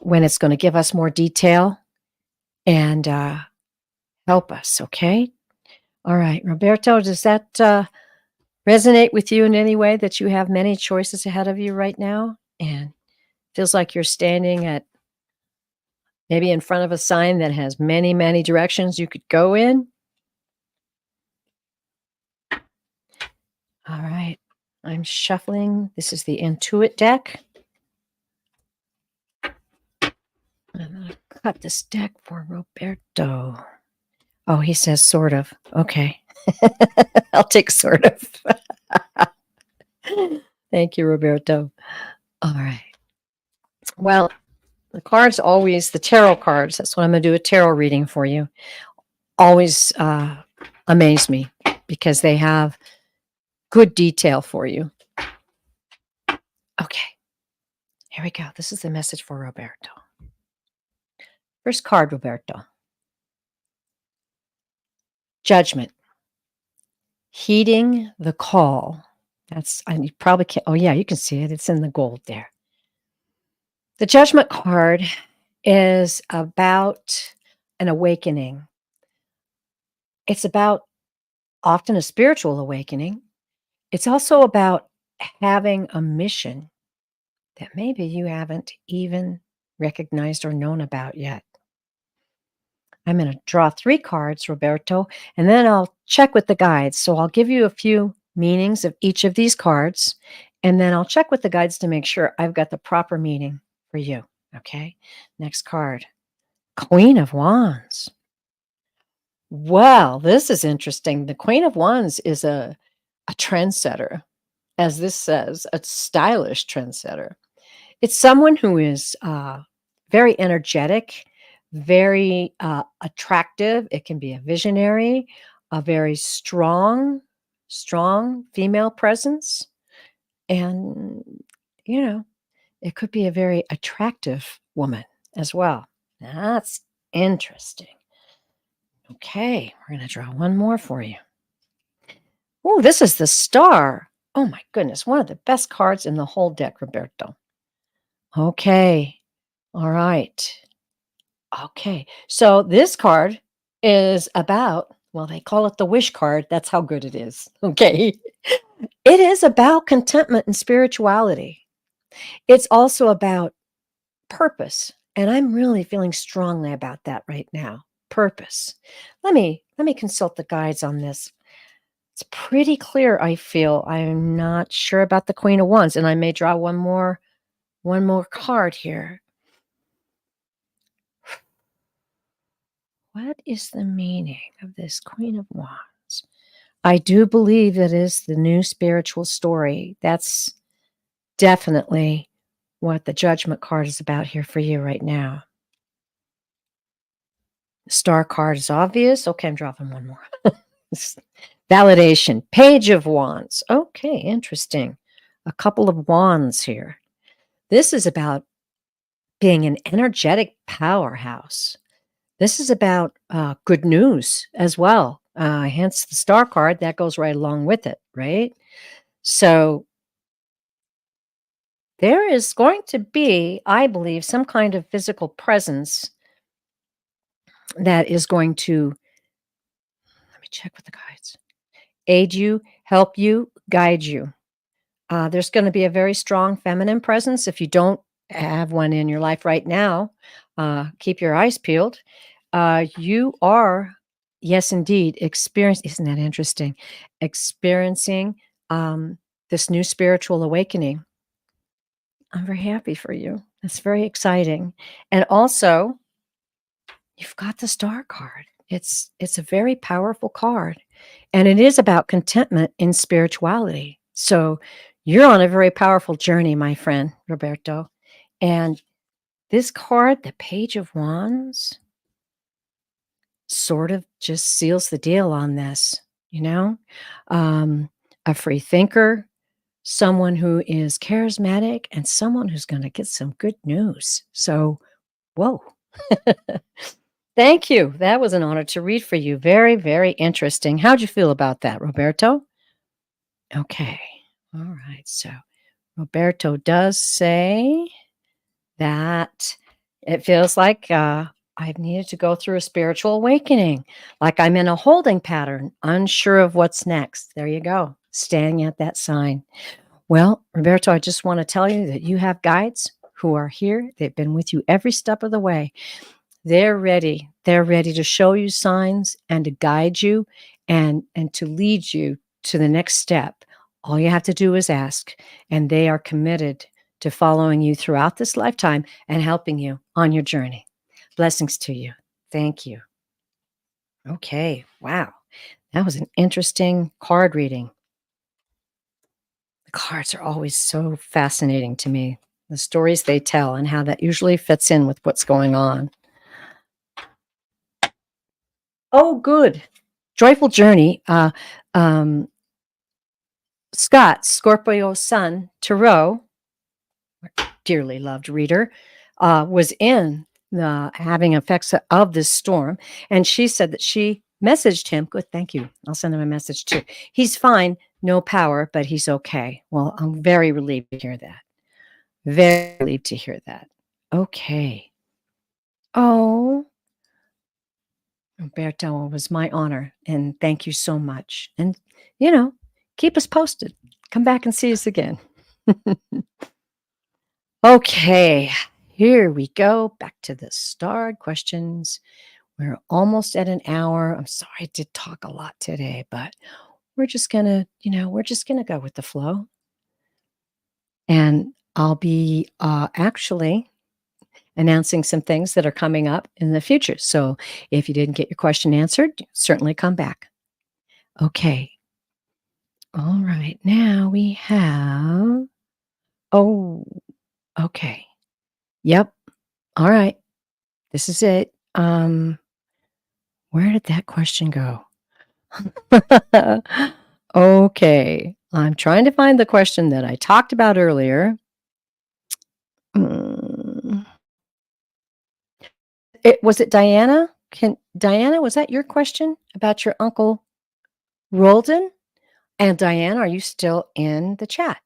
it's going to give us more detail and help us. Okay. All right, Roberto, does that resonate with you in any way that you have many choices ahead of you right now? And feels like you're standing at maybe in front of a sign that has many, many directions you could go in? All right. I'm shuffling. This is the Intuit deck. I'm going to cut this deck for Roberto. Oh, he says sort of. Okay. I'll take sort of. Thank you, Roberto. All right. Well, The cards always, the tarot cards, that's what I'm going to do a tarot reading for you, always amaze me because they have good detail for you. Okay, here we go. This is the message for Roberto. First card, Roberto. Judgment. Heeding the call. That's, I probably can't, oh yeah, you can see it. It's in the gold there. The Judgment card is about an awakening. It's about often a spiritual awakening. It's also about having a mission that maybe you haven't even recognized or known about yet. I'm going to draw 3 cards, Roberto, and then I'll check with the guides. So I'll give you a few meanings of each of these cards, and then I'll check with the guides to make sure I've got the proper meaning for you. Okay? Next card, Queen of Wands. Well, this is interesting. The Queen of Wands is a trendsetter, as this says, a stylish trendsetter. It's someone who is very energetic, very attractive. It can be a visionary, a very strong female presence. And, you know, it could be a very attractive woman as well. That's interesting. Okay, we're going to draw one more for you. Oh, this is the Star. Oh my goodness, one of the best cards in the whole deck, Roberto. Okay, all right. Okay, so this card is about, well, they call it the wish card. That's how good it is. Okay. It is about contentment and spirituality. It's also about purpose. And I'm really feeling strongly about that right now. Purpose. Let me consult the guides on this. It's pretty clear, I feel. I'm not sure about the Queen of Wands, and I may draw one more card here. What is the meaning of this Queen of Wands? I do believe that is the new spiritual story. That's definitely what the Judgment card is about here for you right now. The Star card is obvious. Okay, I'm dropping one more. Validation. Page of Wands. Okay, interesting. A couple of wands here. This is about being an energetic powerhouse. This is about good news as well. Hence the Star card, that goes right along with it, right? So there is going to be, I believe, some kind of physical presence that is going to, let me check with the guides, aid you, help you, guide you. There's going to be a very strong feminine presence. If you don't have one in your life right now, keep your eyes peeled. You are, yes, indeed, isn't that interesting? Experiencing this new spiritual awakening. I'm very happy for you. That's very exciting. And also, you've got the Star card. It's a very powerful card. And it is about contentment in spirituality. So you're on a very powerful journey, my friend, Roberto. And this card, the Page of Wands, sort of just seals the deal on this, you know? A free thinker, someone who is charismatic, and someone who's going to get some good news. So, whoa. Thank you. That was an honor to read for you. Very, very interesting. How'd you feel about that, Roberto? Okay. All right. So Roberto does say that it feels like I've needed to go through a spiritual awakening, like I'm in a holding pattern, unsure of what's next. There you go, staying at that sign. Well, Roberto, I just want to tell you that you have guides who are here. They've been with you every step of the way. They're ready. They're ready to show you signs and to guide you and to lead you to the next step. All you have to do is ask, and they are committed to following you throughout this lifetime and helping you on your journey. Blessings to you. Thank you. Okay. Wow. That was an interesting card reading. The cards are always so fascinating to me. the stories they tell, and how that usually fits in with what's going on. Oh, good. Joyful journey. Scott, Scorpio Sun, Tarot, dearly loved reader, was in the having effects of this storm, and she said that she messaged him. Good, thank you. I'll send him a message too. He's fine, no power, but he's okay. Well, I'm very relieved to hear that. Very relieved to hear that. Okay. Oh, Umberto, it was my honor, and thank you so much. And, keep us posted. Come back and see us again. Okay, here we go. Back to the starred questions. We're almost at an hour. I'm sorry I did talk a lot today, but we're just gonna, go with the flow. And I'll be actually announcing some things that are coming up in the future. So if you didn't get your question answered, certainly come back. Okay. All right. Now we have. Oh, okay. Yep. All right. This is it. Where did that question go? Okay. I'm trying to find the question that I talked about earlier. Was it Diana? Diana, was that your question about your uncle Roldan? And Diana, are you still in the chat?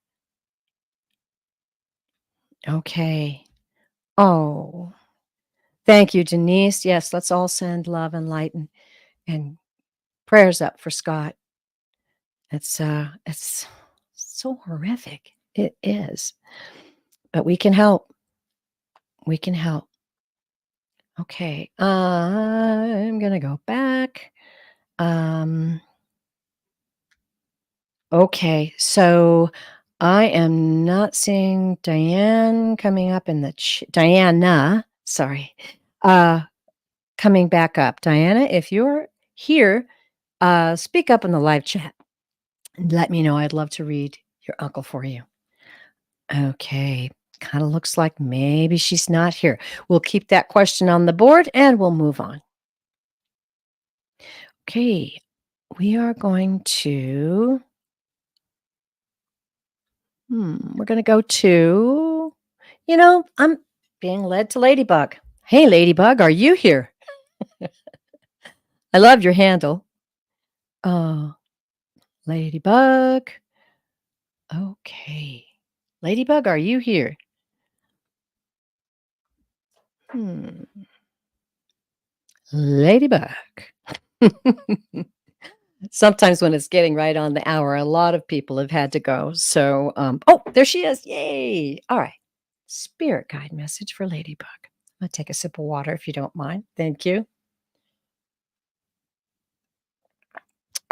Okay. Oh, thank you, Denise. Yes, let's all send love and light and prayers up for Scott. It's so horrific. It is. But we can help. We can help. Okay. I'm going to go back. Okay. So I am not seeing Diane coming up in the Diana, sorry. Coming back up. Diana, if you're here, speak up in the live chat and let me know. I'd love to read your uncle for you. Okay. Kind of looks like maybe she's not here. We'll keep that question on the board and we'll move on. Okay. We are going to. We're going to go to. I'm being led to Ladybug. Hey, Ladybug, are you here? I love your handle. Ladybug. Okay. Ladybug, are you here? Ladybug. Sometimes when it's getting right on the hour, a lot of people have had to go. So, there she is. Yay. All right. Spirit guide message for Ladybug. I'm going to take a sip of water if you don't mind. Thank you.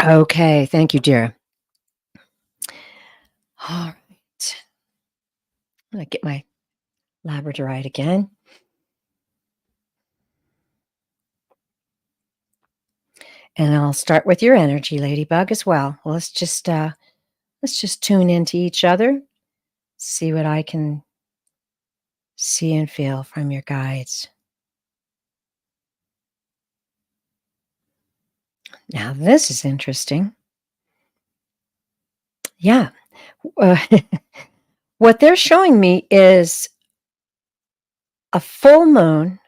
Okay. Thank you, dear. All right. I'm going to get my labradorite again. And I'll start with your energy, Ladybug, as well. Let's just tune into each other, see what I can see and feel from your guides. Now, this is interesting. Yeah. What they're showing me is a full moon.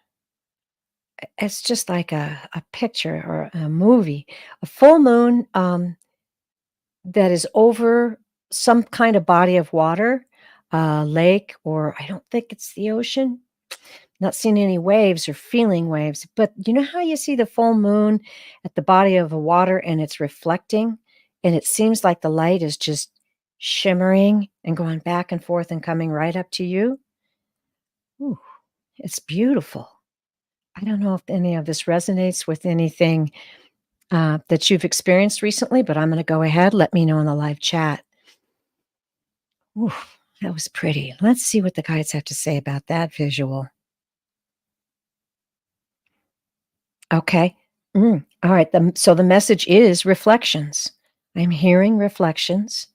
It's just like a picture or a movie. A full moon that is over some kind of body of water, lake, or I don't think it's the ocean. Not seeing any waves or feeling waves, but you know how you see the full moon at the body of the water and it's reflecting, and it seems like the light is just shimmering and going back and forth and coming right up to you? Ooh, it's beautiful. I don't know if any of this resonates with anything that you've experienced recently, but I'm going to go ahead. Let me know in the live chat. Ooh, that was pretty. Let's see what the guides have to say about that visual. Okay. All right. So the message is reflections. I'm hearing reflections.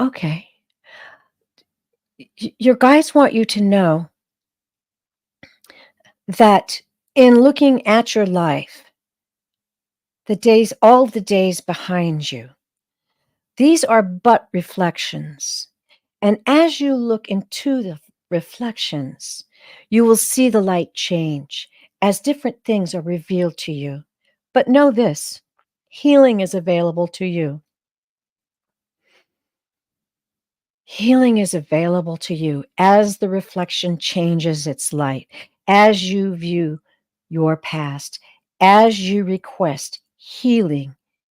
Okay. Your guides want you to know that in looking at your life, all the days behind you, these are but reflections. And as you look into the reflections, you will see the light change as different things are revealed to you. But know this: healing is available to you. Healing is available to you as the reflection changes its light, as you view your past, as you request healing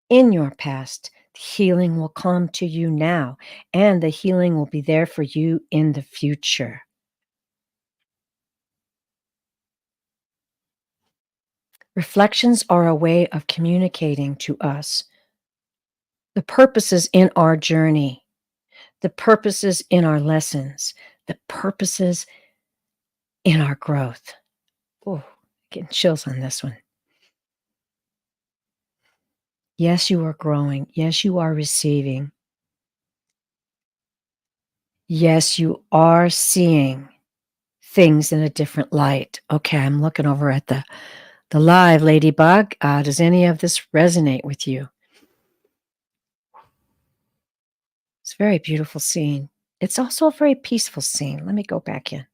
in your past. Healing will come to you now, and the healing will be there for you in the future. Reflections are a way of communicating to us the purposes in our journey, the purposes in our lessons, the purposes in our growth. Oh, getting chills on this one. Yes, you are growing. Yes, you are receiving. Yes, you are seeing things in a different light. Okay, I'm looking over at the live, Ladybug. Does any of this resonate with you? It's a very beautiful scene. It's also a very peaceful scene. Let me go back in.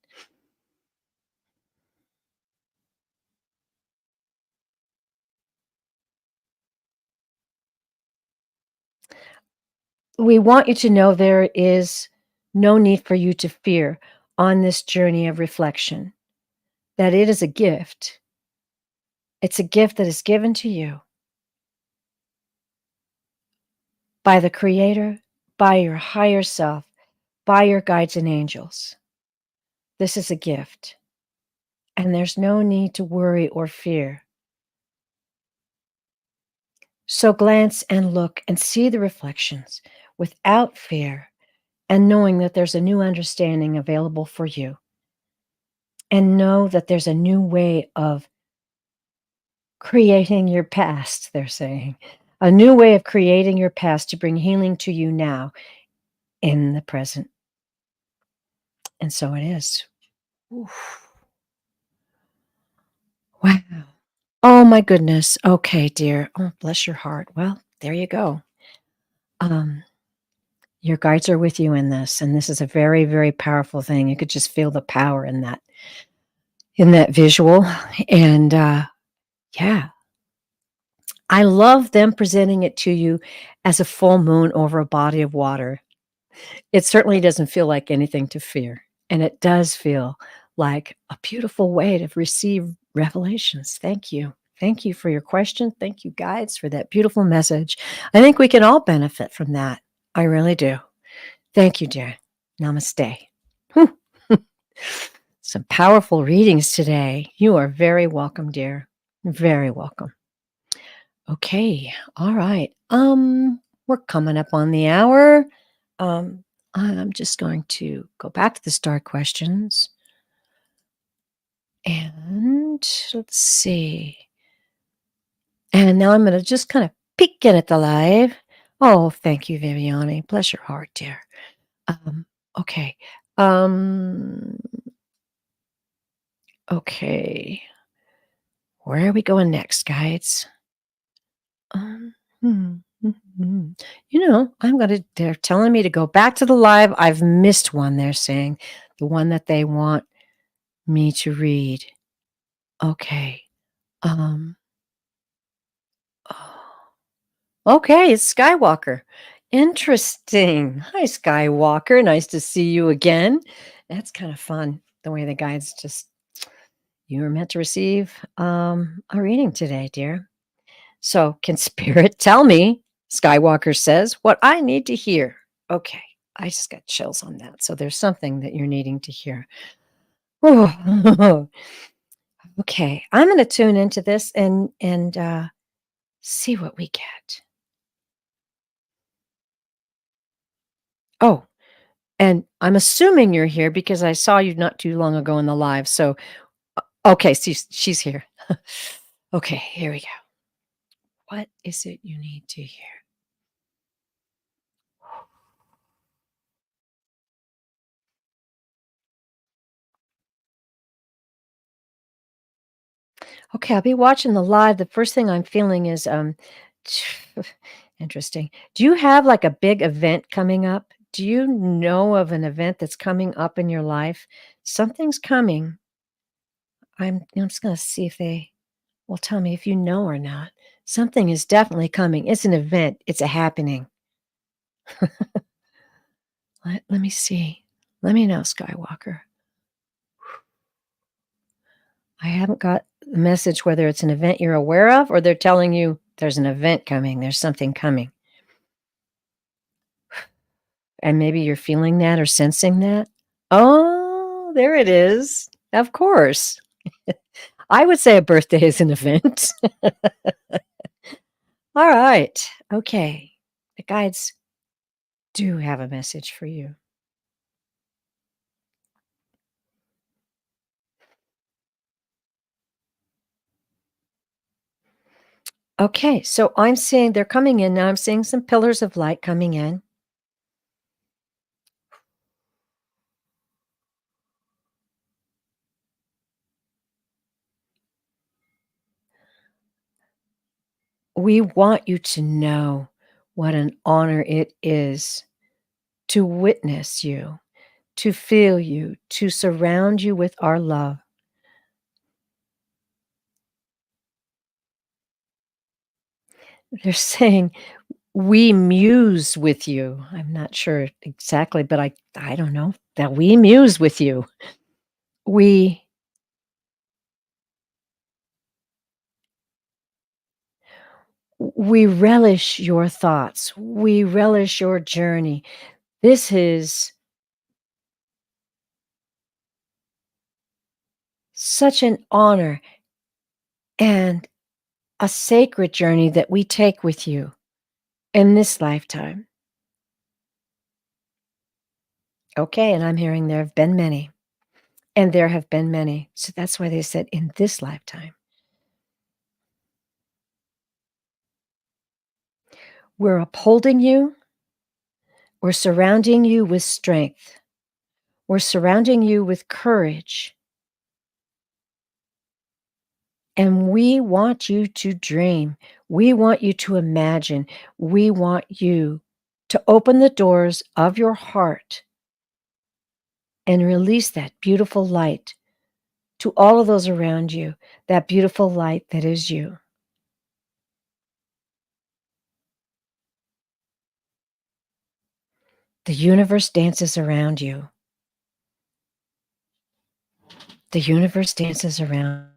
We want you to know there is no need for you to fear on this journey of reflection, that it is a gift. It's a gift that is given to you by the Creator, by your higher self, by your guides and angels. This is a gift, and there's no need to worry or fear. So glance and look and see the reflections without fear, and knowing that there's a new understanding available for you. And know that there's a new way of creating your past, they're saying. A new way of creating your past to bring healing to you now in the present. And so it is. Oof. Wow. Oh my goodness. Okay, dear. Oh, bless your heart. Well, there you go. Um, your guides are with you in this, and this is a very, very powerful thing. You could just feel the power in that visual. And yeah, I love them presenting it to you as a full moon over a body of water. It certainly doesn't feel like anything to fear, and it does feel like a beautiful way to receive revelations. Thank you. Thank you for your question. Thank you, guides, for that beautiful message. I think we can all benefit from that. I really do. Thank you, dear. Namaste. Whew. Some powerful readings today. You are very welcome, dear. Very welcome. Okay. All right. We're coming up on the hour. Um, I'm just going to go back to the star questions. And let's see. And now I'm going to just kind of peek in at the live. Oh, thank you, Viviani. Bless your heart, dear. Okay. Um, okay. Where are we going next, guides? Um, hmm, You know, they're telling me to go back to the live. I've missed one, they're saying. The one that they want me to read. Okay. Um, oh, okay, it's Skywalker. Interesting. Hi, Skywalker. Nice to see you again. That's kind of fun. The way the guides just, you were meant to receive a reading today, dear. So, can Spirit tell me, Skywalker says, what I need to hear? Okay, I just got chills on that. So, there's something that you're needing to hear. Oh, okay, I'm going to tune into this and see what we get. Oh, and I'm assuming you're here because I saw you not too long ago in the live. So, okay, she's here. Okay, here we go. What is it you need to hear? Okay, I'll be watching the live. The first thing I'm feeling is, interesting. Do you have, like, a big event coming up? Do you know of an event that's coming up in your life? Something's coming. I'm just gonna see if they will tell me if you know or not. Something is definitely coming. It's an event. It's a happening. Let me see. Let me know, Skywalker. I haven't got the message whether it's an event you're aware of or they're telling you there's an event coming, there's something coming. And maybe you're feeling that or sensing that. Oh, there it is. Of course. I would say a birthday is an event. All right. Okay. The guides do have a message for you. Okay. So I'm seeing they're coming in now. I'm seeing some pillars of light coming in. We want you to know what an honor it is to witness you, to feel you, to surround you with our love. They're saying, "We muse with you." I'm not sure exactly, but I don't know, that we muse with you. We we relish your thoughts. We relish your journey. This is such an honor and a sacred journey that we take with you in this lifetime. Okay, and I'm hearing there have been many, and there have been many. So that's why they said in this lifetime. We're upholding you. We're surrounding you with strength. We're surrounding you with courage. And we want you to dream. We want you to imagine. We want you to open the doors of your heart and release that beautiful light to all of those around you, that beautiful light that is you. The universe dances around you. The universe dances around.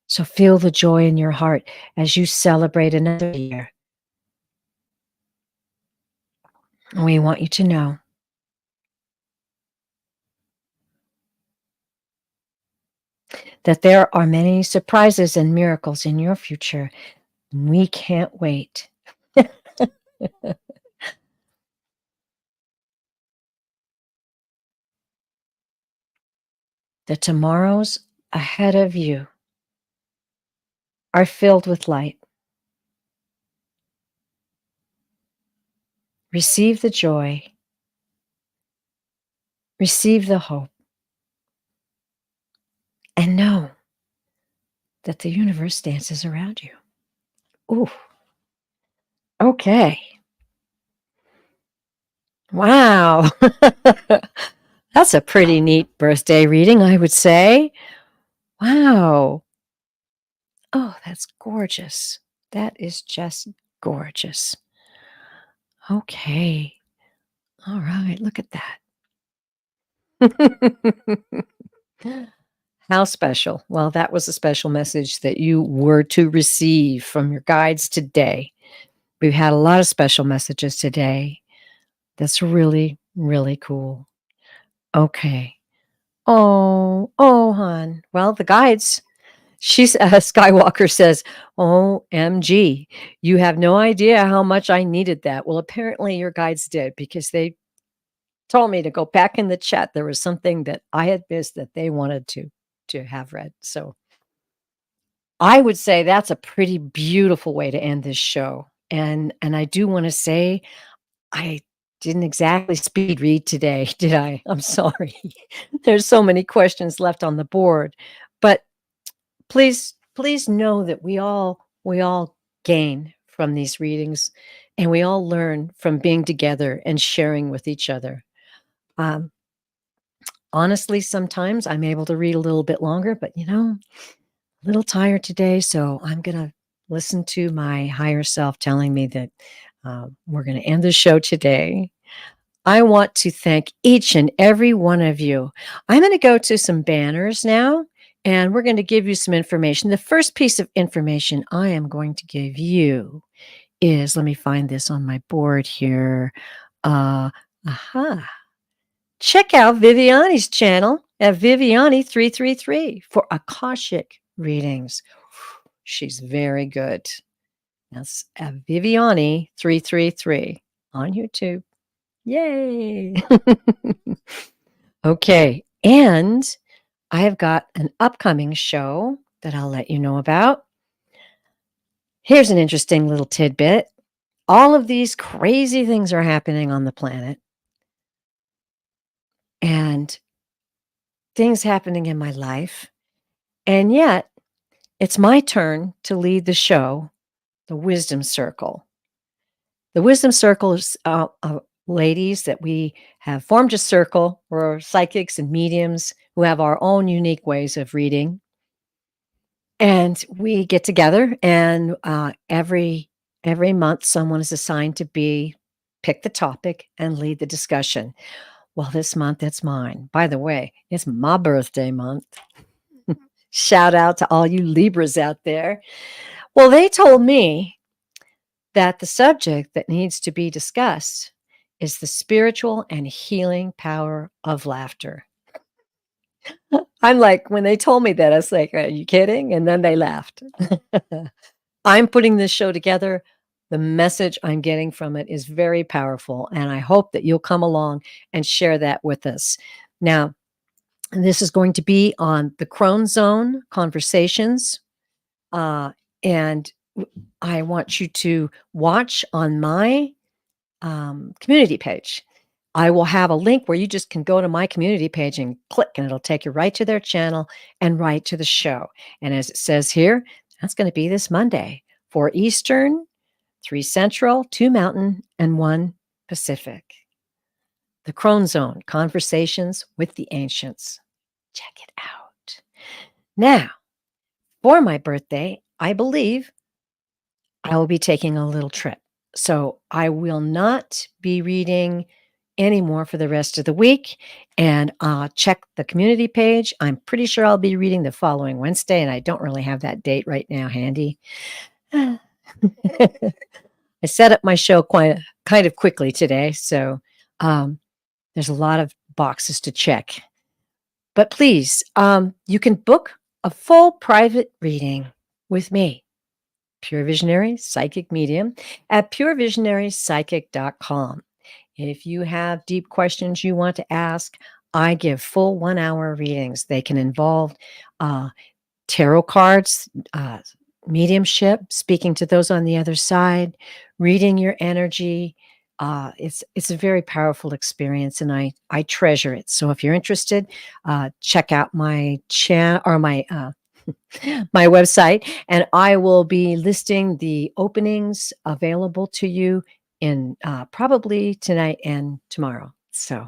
So feel the joy in your heart as you celebrate another year. We want you to know that there are many surprises and miracles in your future. We can't wait. The tomorrows ahead of you are filled with light. Receive the joy. Receive the hope. And know that the universe dances around you. Ooh, okay. Wow. That's a pretty neat birthday reading, I would say. Wow. Oh, that's gorgeous. That is just gorgeous. Okay. All right. Look at that. How special. Well, that was a special message that you were to receive from your guides today. We've had a lot of special messages today. That's really, really cool. Okay. Oh, hon. Well, the guides, Skywalker says, OMG, you have no idea how much I needed that. Well, apparently your guides did because they told me to go back in the chat. There was something that I had missed that they wanted to have read. So I would say that's a pretty beautiful way to end this show. And I do want to say I didn't exactly speed read today, did I? I'm sorry. There's so many questions left on the board. But please please know that we all gain from these readings, and we all learn from being together and sharing with each other. Um, honestly, sometimes I'm able to read a little bit longer, but a little tired today, so I'm gonna listen to my higher self telling me that we're gonna end the show today. I want to thank each and every one of you. I'm going to go to some banners now, and we're going to give you some information. The first piece of information I am going to give you is, let me find this on my board here. Aha. Check out Viviani's channel at Viviani333 for Akashic readings. She's very good. That's at Viviani333 on YouTube. Yay! Okay, and I have got an upcoming show that I'll let you know about. Here's an interesting little tidbit. All of these crazy things are happening on the planet, and things happening in my life, and yet it's my turn to lead the show, the Wisdom Circle. The Wisdom Circle is ladies that we have formed a circle. We're psychics and mediums who have our own unique ways of reading. And we get together, and every month, someone is assigned to pick the topic and lead the discussion. Well, this month it's mine. By the way, it's my birthday month. Shout out to all you Libras out there. Well, they told me that the subject that needs to be discussed is the spiritual and healing power of laughter. I'm like, when they told me that, I was like, are you kidding? And then they laughed. I'm putting this show together. The message I'm getting from it is very powerful, and I hope that you'll come along and share that with us. Now, this is going to be on the Crone Zone Conversations, and I want you to watch on my community page. I will have a link where you just can go to my community page and click, and it'll take you right to their channel and right to the show. And as it says here, that's going to be this Monday, 4 Eastern, 3 Central, 2 Mountain, and 1 Pacific. The Crone Zone, Conversations with the Ancients. Check it out. Now, for my birthday, I believe I will be taking a little trip. So I will not be reading anymore for the rest of the week. And check the community page. I'm pretty sure I'll be reading the following Wednesday, and I don't really have that date right now handy. I set up my show kind of quickly today, so there's a lot of boxes to check. But please, you can book a full private reading with me, Pure Visionary Psychic Medium, at purevisionarypsychic.com. If you have deep questions you want to ask, I give full 1-hour readings. They can involve tarot cards, mediumship, speaking to those on the other side, reading your energy. It's a very powerful experience, and I treasure it. So if you're interested, check out my channel or my my website, and I will be listing the openings available to you in probably tonight and tomorrow. So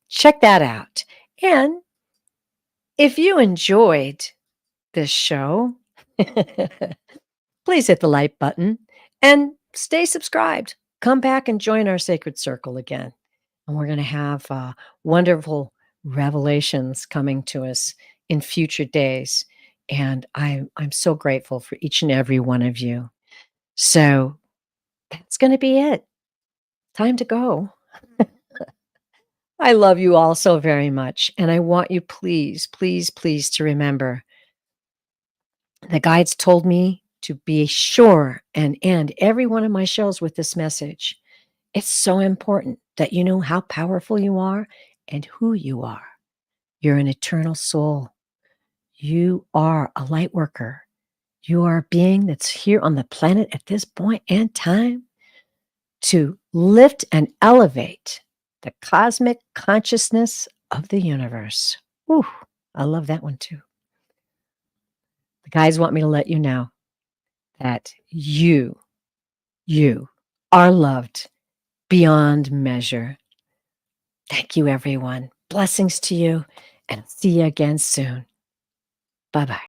check that out. And if you enjoyed this show, please hit the like button and stay subscribed. Come back and join our sacred circle again. And we're going to have wonderful revelations coming to us in future days. And I'm so grateful for each and every one of you. So that's going to be it. Time to go. I love you all so very much. And I want you, please, please, please, to remember the guides told me to be sure and end every one of my shows with this message. It's so important that you know how powerful you are and who you are. You're an eternal soul. You are a light worker. You are a being that's here on the planet at this point in time to lift and elevate the cosmic consciousness of the universe. Ooh, I love that one too. The guides want me to let you know that you are loved beyond measure. Thank you, everyone. Blessings to you, and see you again soon. Bye-bye.